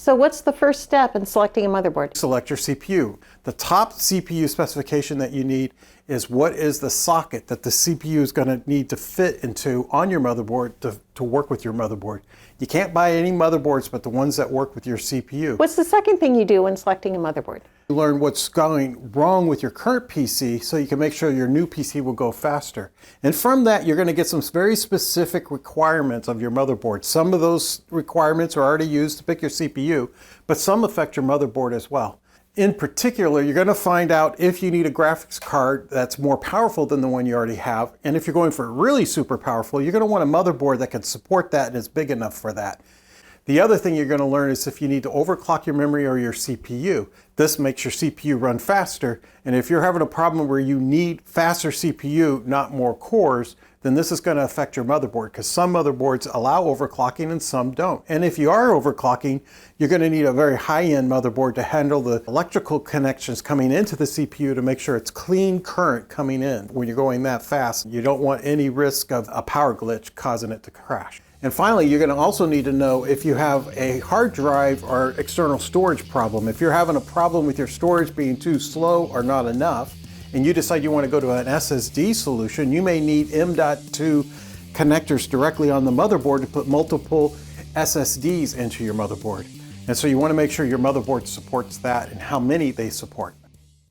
So what's the first step in selecting a motherboard? Select your CPU. The top CPU specification that you need is what is the socket that the CPU is going to need to fit into on your motherboard to work with your motherboard. You can't buy any motherboards but the ones that work with your CPU. What's the second thing you do when selecting a motherboard? You learn what's going wrong with your current PC so you can make sure your new PC will go faster. And from that, you're going to get some very specific requirements of your motherboard. Some of those requirements are already used to pick your CPU, but some affect your motherboard as well. In particular, you're going to find out if you need a graphics card that's more powerful than the one you already have. And if you're going for really super powerful, you're going to want a motherboard that can support that and is big enough for that. The other thing you're going to learn is if you need to overclock your memory or your CPU. This makes your CPU run faster. And if you're having a problem where you need faster CPU, not more cores, then this is going to affect your motherboard, because some motherboards allow overclocking and some don't. And if you are overclocking, you're going to need a very high-end motherboard to handle the electrical connections coming into the CPU to make sure it's clean current coming in. When you're going that fast, you don't want any risk of a power glitch causing it to crash. And finally, you're going to also need to know if you have a hard drive or external storage problem. If you're having a problem with your storage being too slow or not enough, and you decide you want to go to an SSD solution, you may need M.2 connectors directly on the motherboard to put multiple SSDs into your motherboard. And so you want to make sure your motherboard supports that and how many they support.